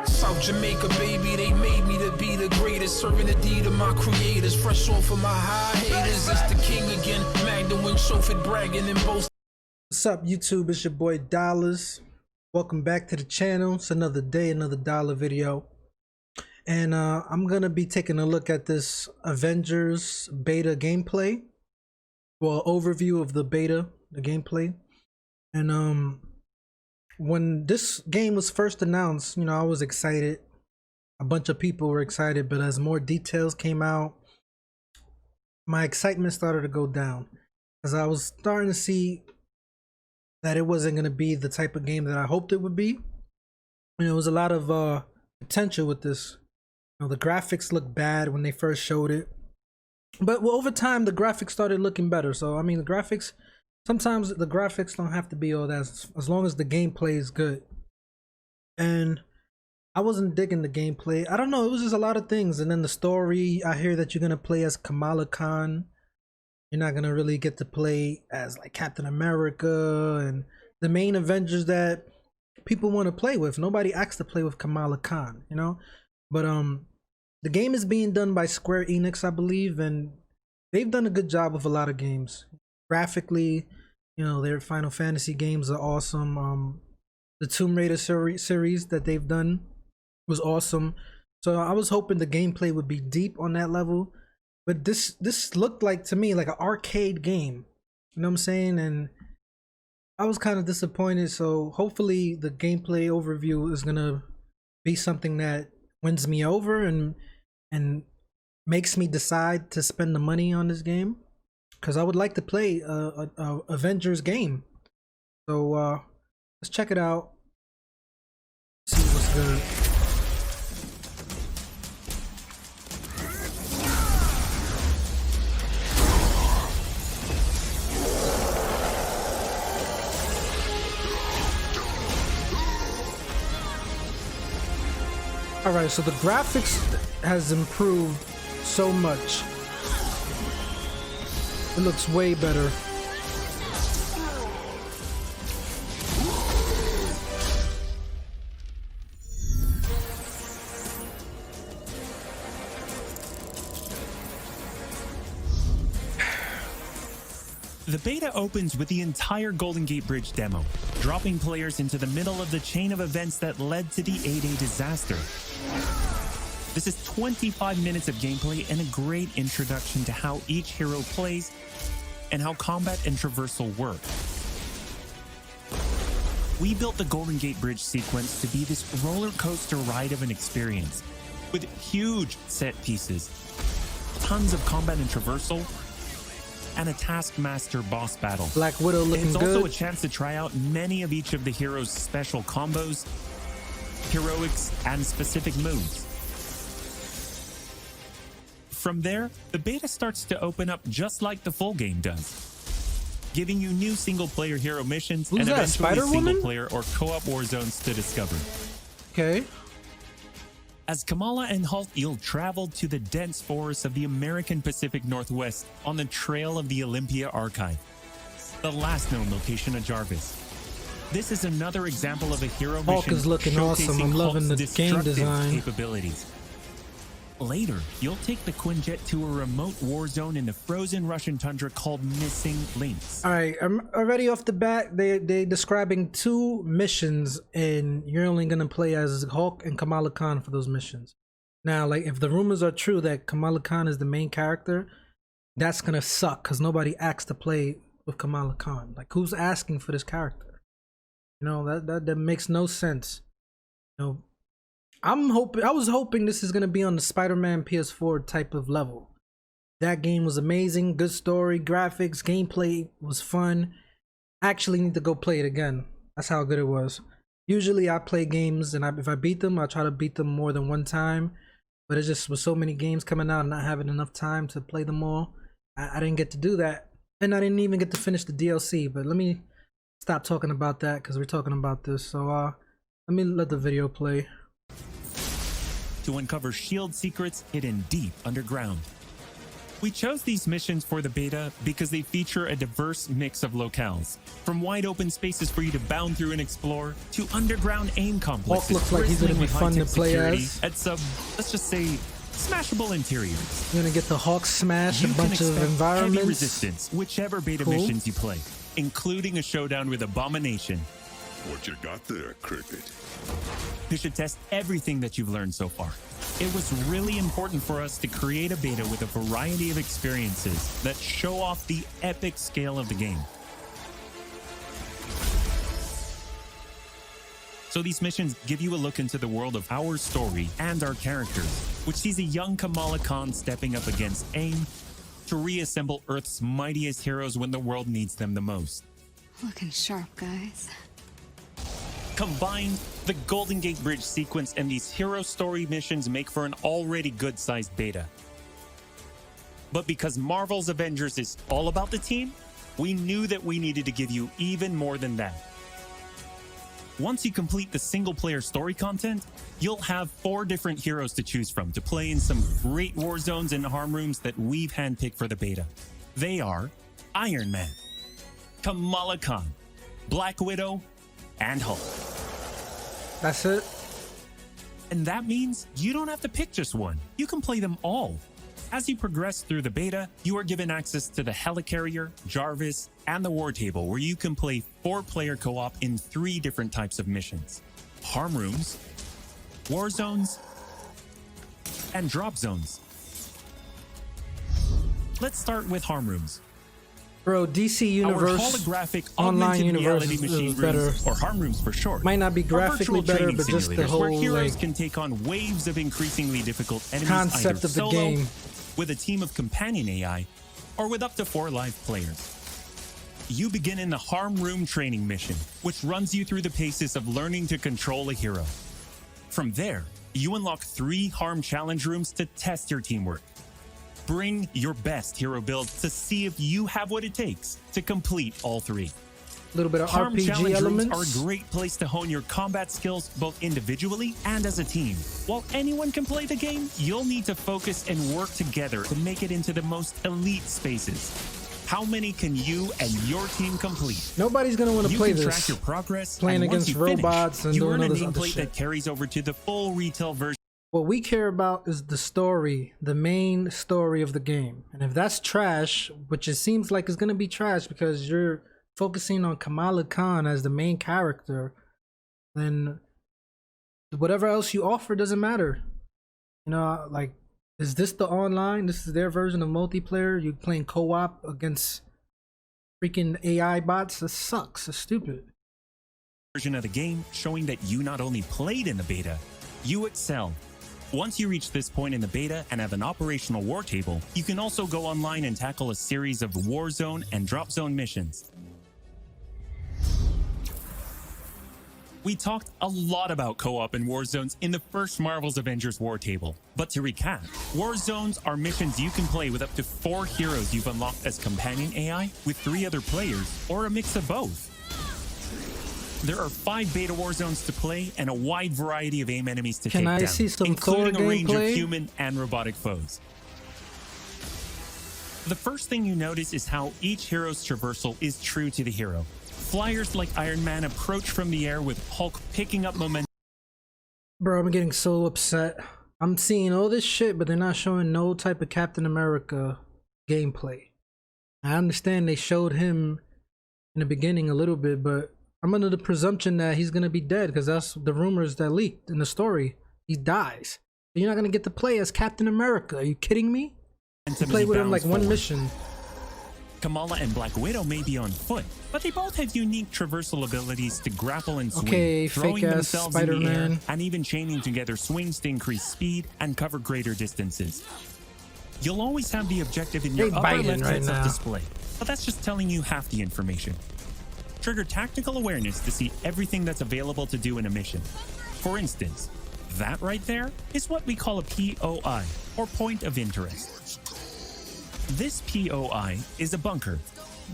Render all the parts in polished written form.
South Jamaica, baby, they made me to be the greatest. Serving the deed of my creators. Fresh off of my high haters. It's the king again. Magdalene, chauffeured, bragging and boasting. What's up, YouTube? It's your boy Dollars. Welcome back to the channel. It's another day, another dollar video. And I'm gonna be taking a look at this Avengers beta gameplay. Well, overview of the beta, the gameplay. And when this game was first announced, you know, I was excited. A bunch of people were excited, but as more details came out, my excitement started to go down, as I was starting to see that it wasn't going to be the type of game that I hoped it would be. And there was a lot of potential with this. You know, the graphics looked bad when they first showed it, but over time the graphics started looking better. So I mean, the graphics, sometimes the graphics don't have to be all that, as long as the gameplay is good. And I wasn't digging the gameplay. I don't know, it was just a lot of things. And then the story, I hear that you're gonna play as Kamala Khan. You're not gonna really get to play as like Captain America and the main Avengers that people want to play with. Nobody asked to play with Kamala Khan, you know. But the game is being done by Square Enix, I believe, and they've done a good job with a lot of games. Graphically, you know, their Final Fantasy games are awesome. The Tomb Raider series that they've done was awesome. So I was hoping the gameplay would be deep on that level. But this looked like, to me, like an arcade game. You know what I'm saying? And I was kind of disappointed. So hopefully the gameplay overview is gonna be something that wins me over and makes me decide to spend the money on this game, because I would like to play a Avengers game. So let's check it out. See what's good. Alright, so the graphics has improved so much. It looks way better. The beta opens with the entire Golden Gate Bridge demo, dropping players into the middle of the chain of events that led to the A-Day disaster. This is 25 minutes of gameplay and a great introduction to how each hero plays and how combat and traversal work. We built the Golden Gate Bridge sequence to be this roller coaster ride of an experience, with huge set pieces, tons of combat and traversal, and a Taskmaster boss battle. Black Widow looking good. It's good. also a chance to try out many of each of the heroes' special combos, heroics, and specific moves. From there, the beta starts to open up just like the full game does, giving you new single-player hero missions and eventually single-player or co-op war zones to discover. Okay. As Kamala and Hulk, you'll travel to the dense forests of the American Pacific Northwest on the trail of the Olympia Archive, the last known location of Jarvis. This is another example of a hero Hulk mission is looking awesome. I'm loving the game design. Capabilities. Later, you'll take the Quinjet to a remote war zone in the frozen Russian tundra called Missing Links. All right, I'm already off the bat. They describing 2 missions, and you're only gonna play as Hulk and Kamala Khan for those missions. Now, like, if the rumors are true that Kamala Khan is the main character, that's gonna suck, because nobody asked to play with Kamala Khan. Like, who's asking for this character? You know, that makes no sense. You know, I was hoping this is gonna be on the Spider-Man PS4 type of level. That game was amazing, good story, graphics, gameplay was fun. I actually need to go play it again. That's how good it was. Usually I play games, and if I beat them, I try to beat them more than one time. But it just was so many games coming out and not having enough time to play them all. I didn't get to do that, and I didn't even get to finish the DLC. But let me stop talking about that, because we're talking about this. So let me let the video play. To uncover shield secrets hidden deep underground. We chose these missions for the beta because they feature a diverse mix of locales, from wide open spaces for you to bound through and explore, to underground aim complexes. Hulk looks like he's gonna be fun to play as. At some, let's just say, smashable interiors. You're gonna get the Hulk smash You a bunch can of expect environments. heavy resistance, whichever beta Cool. missions you play, including a showdown with Abomination. What you got there, Cricket? You should test everything that you've learned so far. It was really important for us to create a beta with a variety of experiences that show off the epic scale of the game. So these missions give you a look into the world of our story and our characters, which sees a young Kamala Khan stepping up against AIM to reassemble Earth's mightiest heroes when the world needs them the most. Looking sharp, guys. Combined, the Golden Gate Bridge sequence and these hero story missions make for an already good-sized beta. But because Marvel's Avengers is all about the team, we knew that we needed to give you even more than that. Once you complete the single-player story content, you'll have 4 different heroes to choose from to play in some great war zones and harm rooms that we've handpicked for the beta. They are Iron Man, Kamala Khan, Black Widow, and Hulk. That's it. And that means you don't have to pick just one. You can play them all. As you progress through the beta, you are given access to the Helicarrier, Jarvis, and the War Table, where you can play 4-player co-op in 3 different types of missions: harm rooms, war zones, and drop zones. Let's start with harm rooms. Bro, DC Universe Our holographic online augmented universe reality machine is better. rooms, or harm rooms for short, Might not be are graphically virtual better, training but just the simulators where whole heroes like can take on waves of increasingly difficult enemies, concept either of the solo, game. with a team of companion AI, or with up to 4 live players. You begin in the harm room training mission, which runs you through the paces of learning to control a hero. From there, you unlock 3 harm challenge rooms to test your teamwork. Bring your best hero build to see if you have what it takes to complete all 3. A little bit of Harm RPG challenge rooms elements. are a great place to hone your combat skills both individually and as a team. While anyone can play the game, you'll need to focus and work together to make it into the most elite spaces. How many can you and your team complete? Nobody's gonna want to You play can this. track your progress, Playing and once against you finish, robots and you doing earn a all this other nameplate shit. that carries over to the full retail version. What we care about is the story, the main story of the game. And if that's trash, which it seems like it's gonna be trash because you're focusing on Kamala Khan as the main character, then whatever else you offer doesn't matter. You know, like, is this the online? This is their version of multiplayer? You playing co-op against freaking AI bots? That sucks. That's stupid. Version of the game showing that you not only played in the beta, you excel. Once you reach this point in the beta and have an operational war table, you can also go online and tackle a series of war zone and drop zone missions. We talked a lot about co-op and war zones in the first Marvel's Avengers war table. But to recap, war zones are missions you can play with up to 4 heroes you've unlocked as companion AI, with 3 other players, or a mix of both. There are 5 beta war zones to play and a wide variety of AIM enemies to take Can I down, see some including Thor a range of gameplay? human and robotic foes. The first thing you notice is how each hero's traversal is true to the hero. Flyers like Iron Man approach from the air with Hulk picking up momentum. Bro, I'm getting so upset. I'm seeing all this shit, but they're not showing no type of Captain America gameplay. I understand they showed him in the beginning a little bit, but I'm under the presumption that he's gonna be dead because that's the rumors that leaked in the story. He dies. You're not gonna get to play as Captain America. Are you kidding me? You play with him like one mission. Kamala and Black Widow may be on foot, but they both have unique traversal abilities to grapple and swing, Okay, throwing fake-ass themselves in the air, Spider-Man. and even chaining together swings to increase speed and cover greater distances. You'll always have the objective in your They upper biting left right heads-up now. display, but that's just telling you half the information. Trigger tactical awareness to see everything that's available to do in a mission. For instance, that right there is what we call a POI, or point of interest. This POI is a bunker.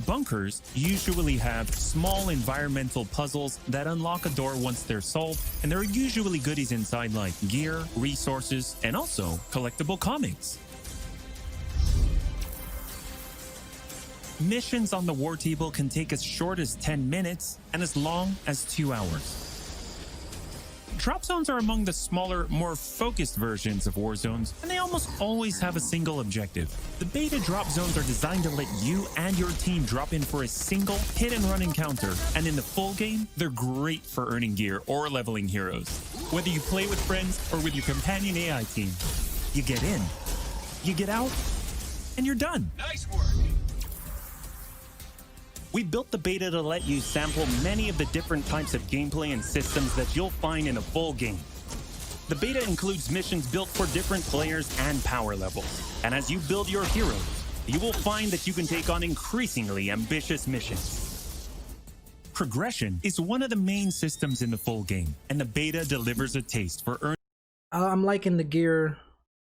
Bunkers usually have small environmental puzzles that unlock a door once they're solved, and there are usually goodies inside like gear, resources, and also collectible comics. Missions on the war table can take as short as 10 minutes and as long as 2 hours. Drop zones are among the smaller, more focused versions of war zones, and they almost always have a single objective. The beta drop zones are designed to let you and your team drop in for a single hit-and-run encounter, and in the full game, they're great for earning gear or leveling heroes. Whether you play with friends or with your companion AI team, you get in, you get out, and you're done. Nice work. We built the beta to let you sample many of the different types of gameplay and systems that you'll find in a full game. The beta includes missions built for different players and power levels. And as you build your heroes, you will find that you can take on increasingly ambitious missions. Progression is one of the main systems in the full game, and the beta delivers a taste for earning. I'm liking the gear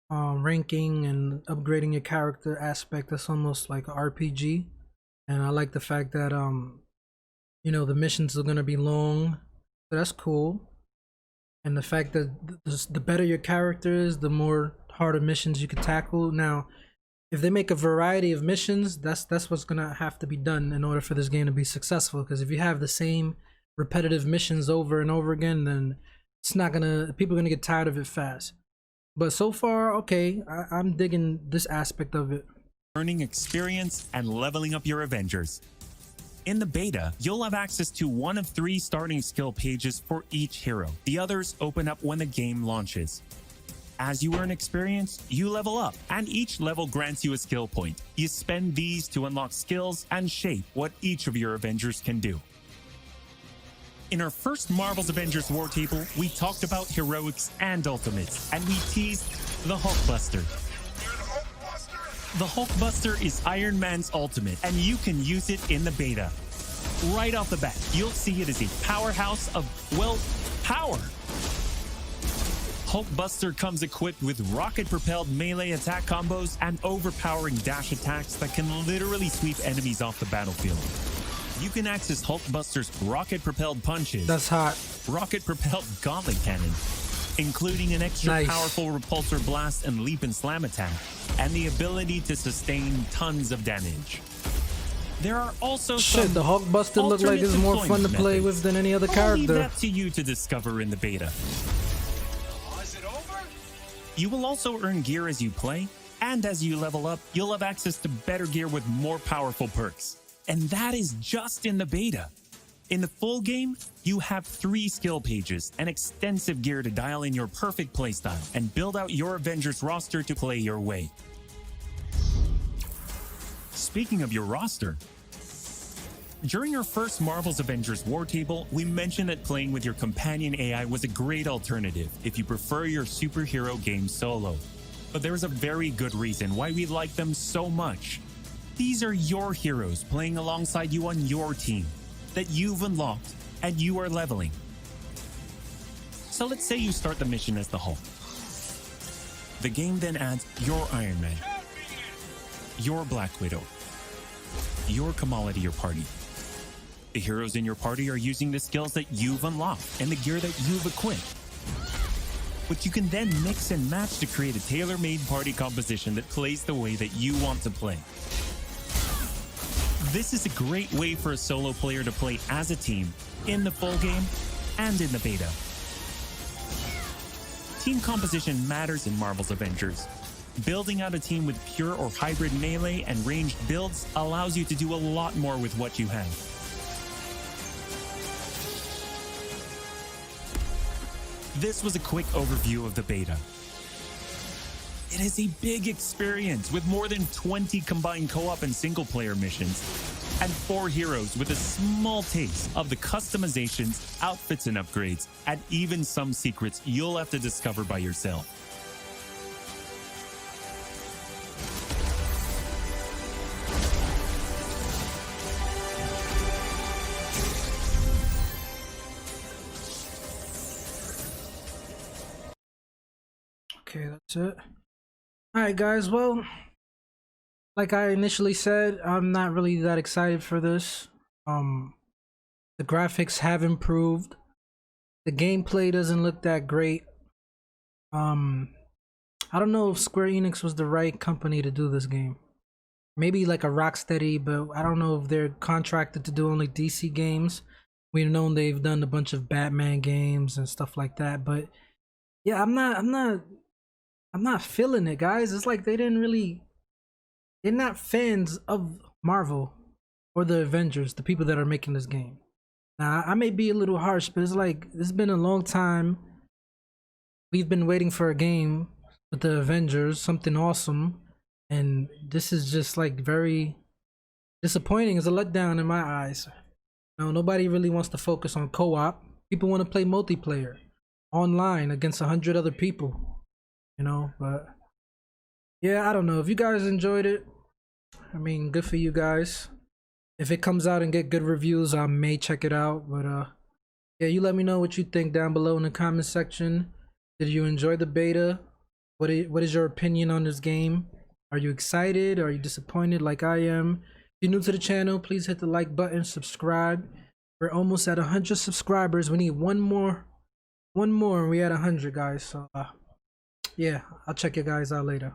ranking and upgrading your character aspect. That's almost like an RPG. And I like the fact that you know, the missions are gonna be long, so that's cool. And the fact that the better your character is, the more harder missions you can tackle. Now, if they make a variety of missions, that's what's gonna have to be done in order for this game to be successful. Because if you have the same repetitive missions over and over again, then it's not gonna, people are gonna get tired of it fast. But so far, okay, I'm digging this aspect of it. Earning experience and leveling up your Avengers. In the beta, you'll have access to one of 3 starting skill pages for each hero. The others open up when the game launches. As you earn experience, you level up, and each level grants you a skill point. You spend these to unlock skills and shape what each of your Avengers can do. In our first Marvel's Avengers War Table, we talked about heroics and ultimates, and we teased the Hulkbuster. The Hulkbuster is Iron Man's ultimate, and you can use it in the beta. Right off the bat, you'll see it as a powerhouse of, well, power. Hulkbuster comes equipped with rocket-propelled melee attack combos and overpowering dash attacks that can literally sweep enemies off the battlefield. You can access Hulkbuster's rocket-propelled punches. That's hot. Rocket-propelled gauntlet cannon, including an extra Nice. powerful repulsor blast and leap and slam attack, and the ability to sustain tons of damage. There are also Shit, the Hulkbuster look like it's more fun to play with than any other I'll leave character. that to you to discover in the beta. Is it over? You will also earn gear as you play, and as you level up, you'll have access to better gear with more powerful perks. And that is just in the beta. In the full game, you have 3 skill pages and extensive gear to dial in your perfect playstyle and build out your Avengers roster to play your way. Speaking of your roster, during our first Marvel's Avengers War Table, we mentioned that playing with your companion AI was a great alternative if you prefer your superhero game solo. But there is a very good reason why we like them so much. These are your heroes playing alongside you on your team that you've unlocked and you are leveling. So let's say you start the mission as the Hulk. The game then adds your Iron Man, your Black Widow, your Kamala to your party. The heroes in your party are using the skills that you've unlocked and the gear that you've equipped, which you can then mix and match to create a tailor-made party composition that plays the way that you want to play. This is a great way for a solo player to play as a team in the full game and in the beta. Team composition matters in Marvel's Avengers. Building out a team with pure or hybrid melee and ranged builds allows you to do a lot more with what you have. This was a quick overview of the beta. It is a big experience with more than 20 combined co-op and single-player missions, and 4 heroes with a small taste of the customizations, outfits and upgrades, and even some secrets you'll have to discover by yourself. Okay, that's it. Alright guys, well, like I initially said, I'm not really that excited for this. The graphics have improved. The gameplay doesn't look that great. I don't know if Square Enix was the right company to do this game. maybe like a Rocksteady, but I don't know if they're contracted to do only DC games. We've known they've done a bunch of Batman games and stuff like that, but yeah, I'm not feeling it, guys. It's like they're not fans of Marvel or the Avengers, the people that are making this game. Now, I may be a little harsh, but it's like it's been a long time. We've been waiting for a game with the Avengers, something awesome, and this is just like very disappointing. It's a letdown in my eyes. No, nobody really wants to focus on co-op. People want to play multiplayer online against 100 other people, you know. But yeah, I don't know if you guys enjoyed it. I mean, good for you guys. If it comes out and get good reviews, I may check it out. But yeah, you let me know what you think down below in the comment section. Did you enjoy the beta? What is your opinion on this game? Are you excited? Are you disappointed like I am? If you're new to the channel, please hit the like button, subscribe. We're almost at 100 subscribers. We need one more, and we at 100, guys. So yeah, I'll check you guys out later.